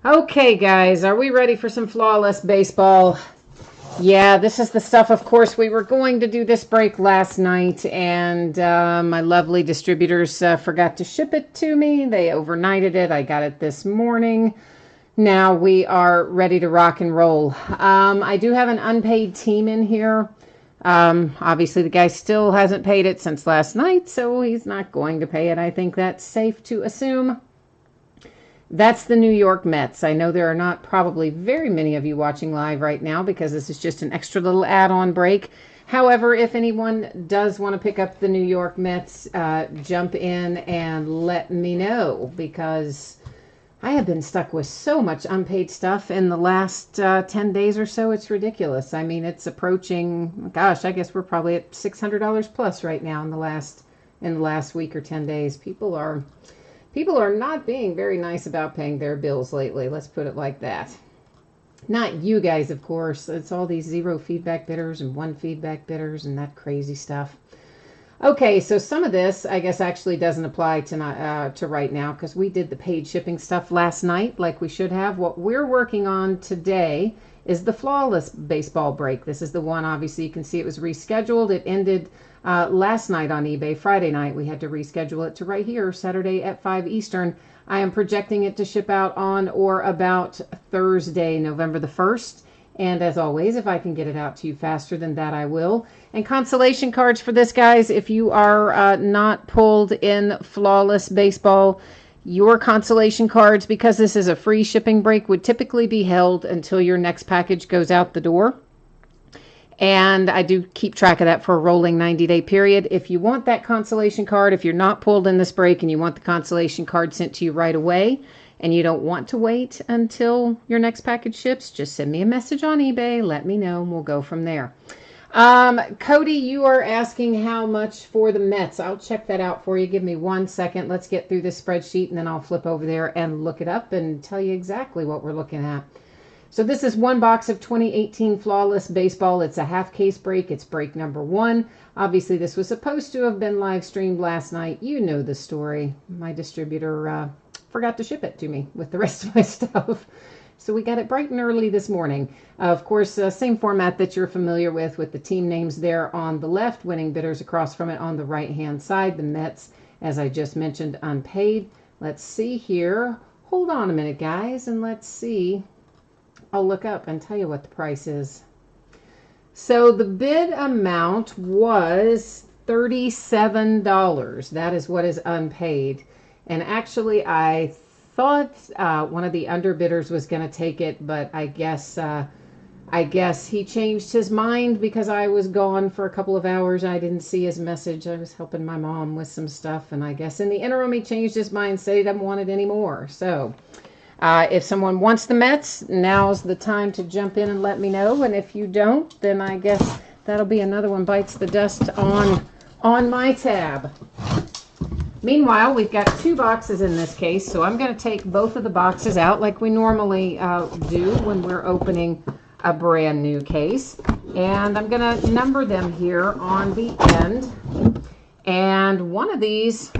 Okay, guys, are we ready for some flawless baseball? Yeah, this is the stuff, of course, we were going to do this break last night, and my lovely distributors forgot to ship it to me. They overnighted it. I got it this morning. Now we are ready to rock and roll. I do have an unpaid team in here. Obviously, the guy still hasn't paid it since last night, so he's not going to pay it. I think that's safe to assume. That's the New York Mets. I know there are not probably very many of you watching live right now because this is just an extra little add-on break. However, if anyone does want to pick up the New York Mets, jump in and let me know, because I have been stuck with so much unpaid stuff in the last 10 days or so. It's ridiculous. I mean, it's approaching, gosh, I guess we're probably at $600 plus right now in the last week or 10 days. People are not being very nice about paying their bills lately. Let's put it like that. Not you guys, of course. It's all these 0 feedback bidders and 1 feedback bidders and that crazy stuff. Okay, so some of this, I guess, actually doesn't apply to right now because we did the paid shipping stuff last night like we should have. What we're working on today is the flawless baseball break. This is the one, obviously, you can see it was rescheduled. It ended last night on eBay, Friday night. We had to reschedule it to right here, Saturday at 5 Eastern. I am projecting it to ship out on or about Thursday, November the 1st. And as always, if I can get it out to you faster than that, I will. And consolation cards for this, guys. If you are not pulled in flawless baseball, your consolation cards, because this is a free shipping break, would typically be held until your next package goes out the door. And I do keep track of that for a rolling 90-day period. If you want that consolation card, if you're not pulled in this break and you want the consolation card sent to you right away, and you don't want to wait until your next package ships, just send me a message on eBay. Let me know, and we'll go from there. Cody, you are asking how much for the Mets. I'll check that out for you. Give me 1 second. Let's get through this spreadsheet, and then I'll flip over there and look it up and tell you exactly what we're looking at. So this is one box of 2018 Flawless Baseball. It's a half case break. It's break number 1. Obviously, this was supposed to have been live streamed last night. You know the story. My distributor forgot to ship it to me with the rest of my stuff. So we got it bright and early this morning. Of course, same format that you're familiar with the team names there on the left, winning bidders across from it on the right-hand side. The Mets, as I just mentioned, unpaid. Let's see here. Hold on a minute, guys, and let's see. I'll look up and tell you what the price is. So the bid amount was $37. That is what is unpaid. And actually, I thought one of the underbidders was going to take it, but I guess he changed his mind because I was gone for a couple of hours. I didn't see his message. I was helping my mom with some stuff, and I guess in the interim he changed his mind, said he doesn't want it anymore. So if someone wants the Mets, now's the time to jump in and let me know. And if you don't, then I guess that'll be another one bites the dust on my tab. Meanwhile, we've got 2 boxes in this case, so I'm going to take both of the boxes out like we normally do when we're opening a brand new case. And I'm going to number them here on the end. And one of these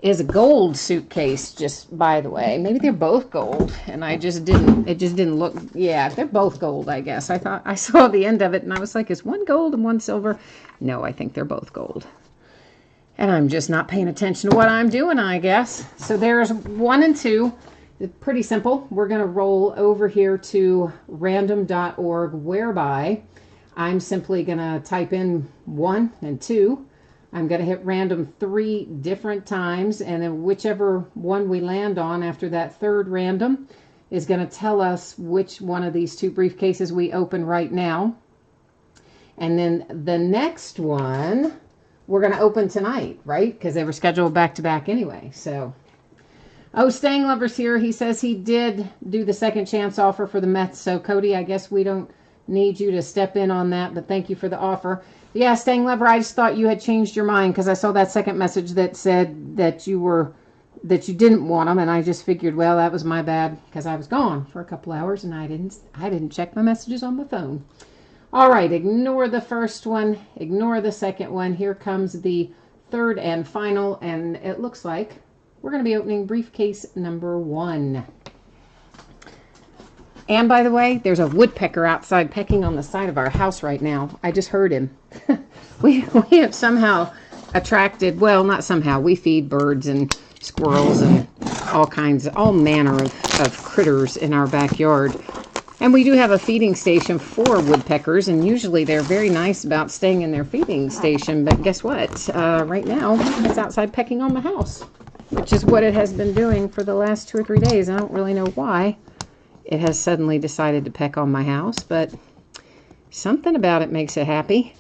is a gold suitcase, just by the way. Maybe they're both gold, and it just didn't look, yeah, they're both gold, I guess. I thought I saw the end of it, and I was like, is one gold and one silver? No, I think they're both gold. And I'm just not paying attention to what I'm doing, I guess. So there's 1 and 2. It's pretty simple. We're going to roll over here to random.org, whereby I'm simply going to type in 1 and 2. I'm going to hit random 3 different times, and then whichever one we land on after that third random is going to tell us which one of these 2 briefcases we open right now. And then the next one we're going to open tonight, right? Because they were scheduled back-to-back anyway. So, oh, Staying Lover's here. He says he did do the second chance offer for the Mets. So, Cody, I guess we don't need you to step in on that, but thank you for the offer. Yeah, Staying Lover, I just thought you had changed your mind because I saw that second message that said that you didn't want them, and I just figured, well, that was my bad because I was gone for a couple hours and I didn't check my messages on my phone. All right, ignore the first one, ignore the second one. Here comes the third and final, and it looks like we're going to be opening briefcase number 1. And by the way, there's a woodpecker outside pecking on the side of our house right now. I just heard him. we have somehow attracted, well, not somehow, we feed birds and squirrels and all manner of critters in our backyard. And we do have a feeding station for woodpeckers, and usually they're very nice about staying in their feeding station. But guess what? Right now, it's outside pecking on the house, which is what it has been doing for the last 2 or 3 days. I don't really know why it has suddenly decided to peck on my house, but something about it makes it happy.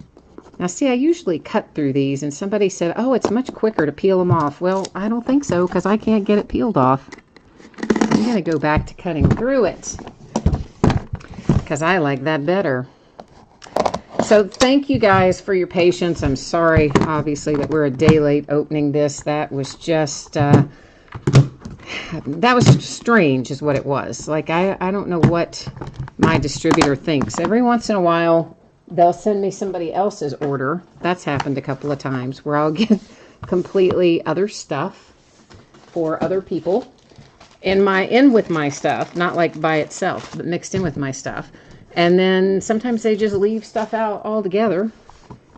Now, see, I usually cut through these, and somebody said, oh, it's much quicker to peel them off. Well, I don't think so, because I can't get it peeled off. I'm going to go back to cutting through it, because I like that better. So thank you guys for your patience. I'm sorry, obviously, that we're a day late opening this. That was just, that was strange is what it was. Like, I don't know what my distributor thinks. Every once in a while, they'll send me somebody else's order. That's happened a couple of times where I'll get completely other stuff for other people in with my stuff, not like by itself, but mixed in with my stuff. And then sometimes they just leave stuff out altogether.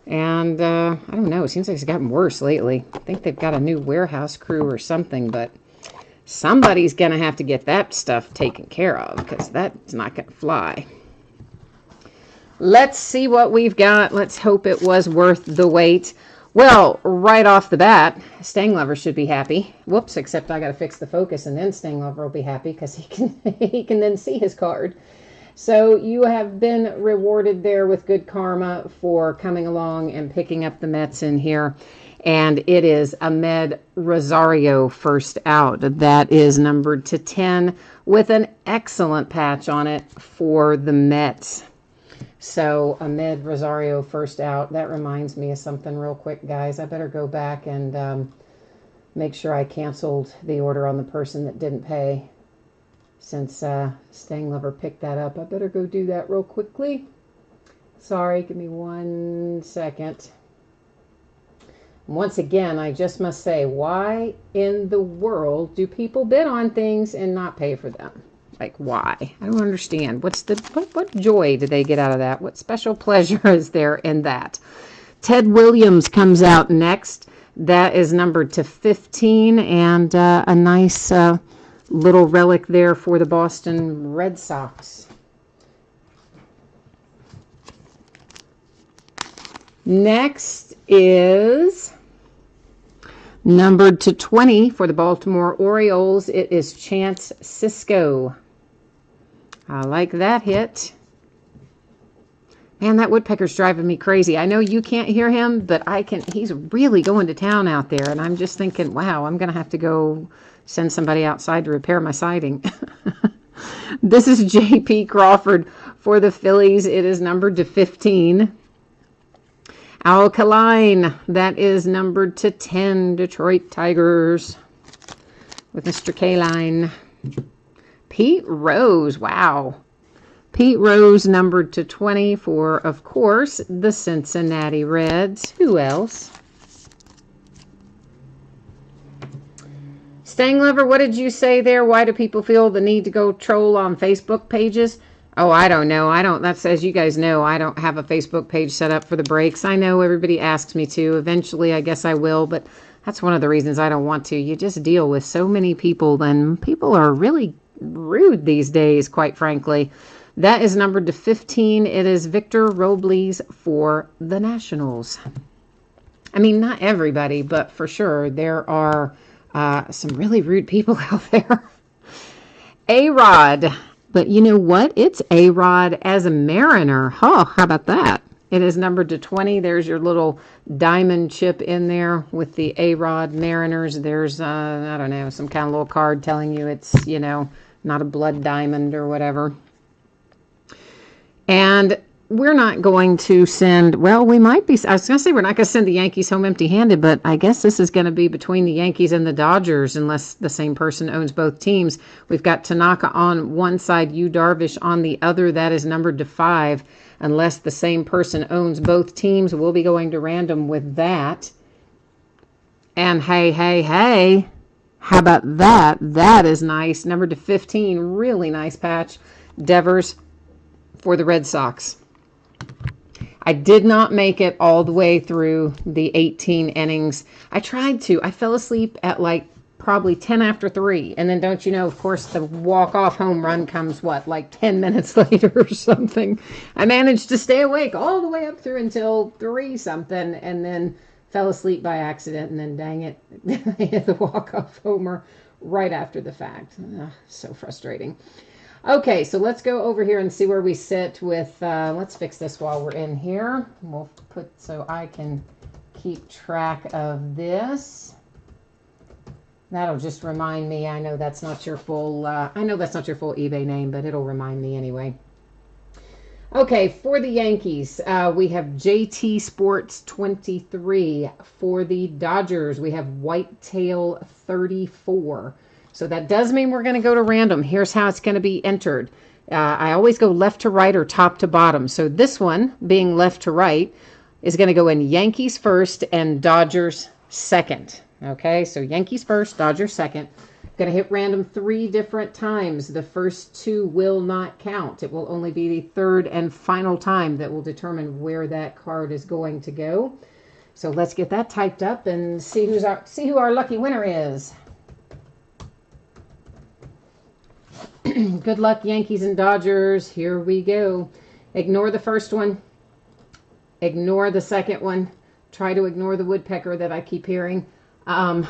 And I don't know, it seems like it's gotten worse lately. I think they've got a new warehouse crew or something, but somebody's going to have to get that stuff taken care of, because that's not going to fly. Let's see what we've got. Let's hope it was worth the wait. Well, right off the bat, Stang Lover should be happy. Whoops, except I got to fix the focus, and then Stang Lover will be happy because he can then see his card. So you have been rewarded there with good karma for coming along and picking up the Mets in here. And it is Ahmed Rosario first out. That is numbered to 10 with an excellent patch on it for the Mets. So Ahmed Rosario first out. That reminds me of something real quick, guys. I better go back and make sure I canceled the order on the person that didn't pay. Since Stang Lover picked that up, I better go do that real quickly. Sorry, give me 1 second. Once again, I just must say, why in the world do people bid on things and not pay for them? Like, why? I don't understand. What joy do they get out of that? What special pleasure is there in that? Ted Williams comes out next. That is numbered to 15, and a nice little relic there for the Boston Red Sox. Next is numbered to 20 for the Baltimore Orioles. It is Chance Sisco. I like that hit. Man, that woodpecker's driving me crazy. I know you can't hear him, but I can. He's really going to town out there, and I'm just thinking, wow, I'm going to have to go send somebody outside to repair my siding. This is J.P. Crawford for the Phillies. It is numbered to 15. Alkaline, that is numbered to 10, Detroit Tigers, with Mr. K-Line. Pete Rose, wow. Pete Rose numbered to 20 for, of course, the Cincinnati Reds. Who else? Stang Lover, what did you say there? Why do people feel the need to go troll on Facebook pages? Oh, I don't know. That's, as you guys know, I don't have a Facebook page set up for the breaks. I know everybody asks me to. Eventually, I guess I will, but that's one of the reasons I don't want to. You just deal with so many people, then people are really rude these days, quite frankly. That is numbered to 15. It is Victor Robles for the Nationals. I mean, not everybody, but for sure, there are some really rude people out there. A-Rod. But you know what? It's A-Rod as a Mariner. Oh, how about that? It is numbered to 20. There's your little diamond chip in there with the A-Rod Mariners. There's, I don't know, some kind of little card telling you it's, you know, not a blood diamond or whatever. And we're not going to send, well, we might be, I was going to say we're not going to send the Yankees home empty-handed, but I guess this is going to be between the Yankees and the Dodgers unless the same person owns both teams. We've got Tanaka on one side, Yu Darvish on the other. That is numbered to 5. Unless the same person owns both teams, we'll be going to random with that. And hey, how about that? That is nice. Numbered to 15, really nice patch. Devers for the Red Sox. I did not make it all the way through the 18 innings. I tried to. I fell asleep at like probably 10 after 3. And then don't you know, of course, the walk-off home run comes, what, like 10 minutes later or something. I managed to stay awake all the way up through until 3 something and then fell asleep by accident. And then, dang it, I hit the walk-off homer right after the fact. So frustrating. Okay, so let's go over here and see where we sit with, let's fix this while we're in here. We'll put, so I can keep track of this. That'll just remind me, I know that's not your full, eBay name, but it'll remind me anyway. Okay, for the Yankees, we have JT Sports 23. For the Dodgers, we have Whitetail 34. So that does mean we're going to go to random. Here's how it's going to be entered. I always go left to right or top to bottom. So this one, being left to right, is going to go in Yankees first and Dodgers second. Okay, so Yankees first, Dodgers second. Going to hit random 3 different times. The first 2 will not count. It will only be the third and final time that will determine where that card is going to go. So let's get that typed up and see who our lucky winner is. Good luck, Yankees and Dodgers. Here we go. Ignore the first one. Ignore the second one. Try to ignore the woodpecker that I keep hearing. Oh,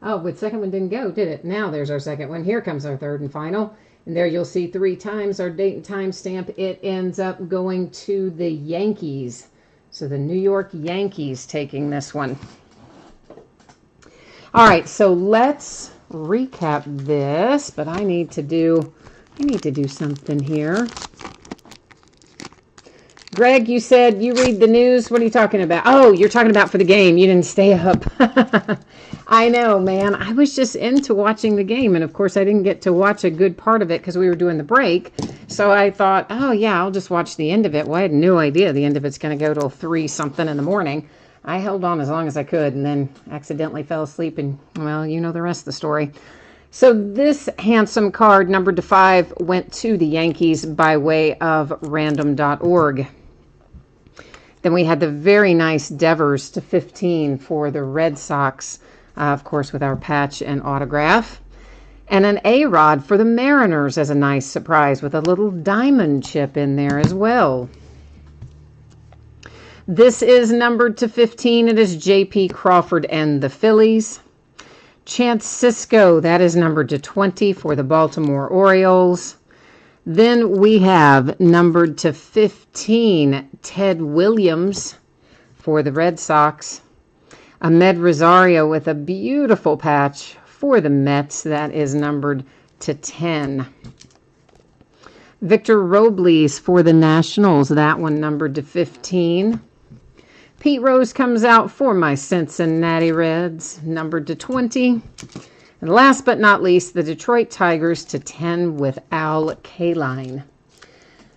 the second one didn't go, did it? Now there's our second one. Here comes our third and final. And there you'll see 3 times our date and time stamp. It ends up going to the Yankees. So the New York Yankees taking this one. All right, so let's recap this, but I need to do something here. Greg, you said you read the news. What are you talking about? Oh, you're talking about for the game. You didn't stay up. I know, man. I was just into watching the game, and of course I didn't get to watch a good part of it because we were doing the break. So I thought, oh yeah, I'll just watch the end of it. Well, I had no idea the end of it's going to go till 3 something in the morning. I held on as long as I could and then accidentally fell asleep, and, well, you know the rest of the story. So this handsome card, numbered to 5, went to the Yankees by way of random.org. Then we had the very nice Devers to 15 for the Red Sox, of course, with our patch and autograph. And an A-Rod for the Mariners as a nice surprise with a little diamond chip in there as well. This is numbered to 15. It is J.P. Crawford and the Phillies. Chance Sisco, that is numbered to 20 for the Baltimore Orioles. Then we have numbered to 15, Ted Williams for the Red Sox. Ahmed Rosario with a beautiful patch for the Mets. That is numbered to 10. Victor Robles for the Nationals. That one numbered to 15. Pete Rose comes out for my Cincinnati Reds, numbered to 20. And last but not least, the Detroit Tigers to 10 with Al Kaline.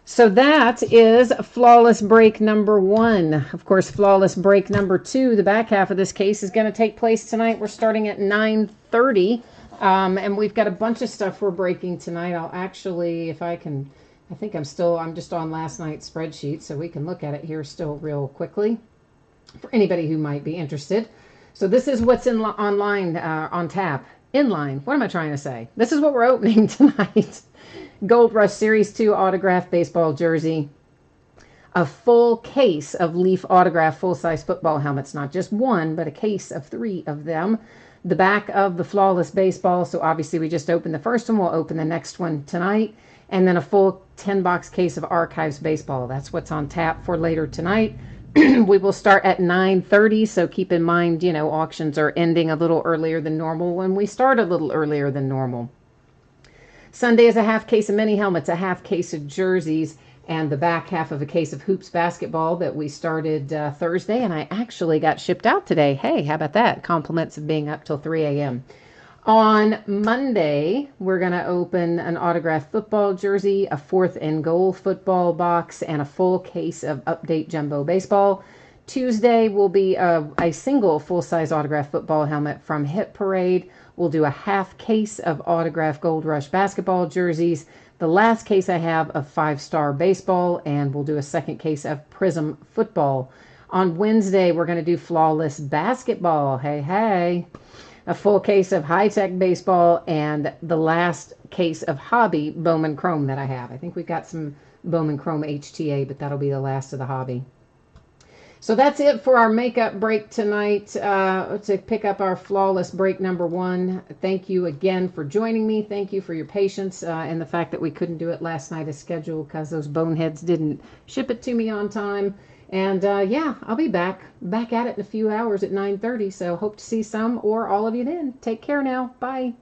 So that is Flawless Break number 1. Of course, Flawless Break number 2, the back half of this case, is going to take place tonight. We're starting at 9:30. And we've got a bunch of stuff we're breaking tonight. I'll actually, if I can, I'm just on last night's spreadsheet, so we can look at it here still real quickly for anybody who might be interested. So this is what's online, on tap. Inline. What am I trying to say? This is what we're opening tonight. Gold Rush Series 2 autographed baseball jersey. A full case of Leaf autographed full-size football helmets. Not just one, but a case of 3 of them. The back of the Flawless Baseball. So obviously we just opened the first one. We'll open the next one tonight. And then a full 10-box case of Archives Baseball. That's what's on tap for later tonight. We will start at 9:30, so keep in mind, auctions are ending a little earlier than normal when we start a little earlier than normal. Sunday is a half case of mini helmets, a half case of jerseys, and the back half of a case of hoops basketball that we started Thursday, and I actually got shipped out today. Hey, how about that? Compliments of being up till 3 a.m. On Monday, we're going to open an autographed football jersey, a 4th and goal football box, and a full case of Update Jumbo Baseball. Tuesday will be a single full-size autographed football helmet from Hit Parade. We'll do a half case of autographed Gold Rush basketball jerseys. the last case I have of 5-Star Baseball, and we'll do a second case of Prism Football. On Wednesday, we're going to do Flawless Basketball. Hey, hey. A full case of High-Tech Baseball, and the last case of Hobby Bowman Chrome that I have. I think we've got some Bowman Chrome HTA, but that'll be the last of the Hobby. So that's it for our makeup break tonight, to pick up our Flawless break number 1. Thank you again for joining me. Thank you for your patience and the fact that we couldn't do it last night as scheduled because those boneheads didn't ship it to me on time. And yeah, I'll be back at it in a few hours at 9:30. So hope to see some or all of you then. Take care now. Bye.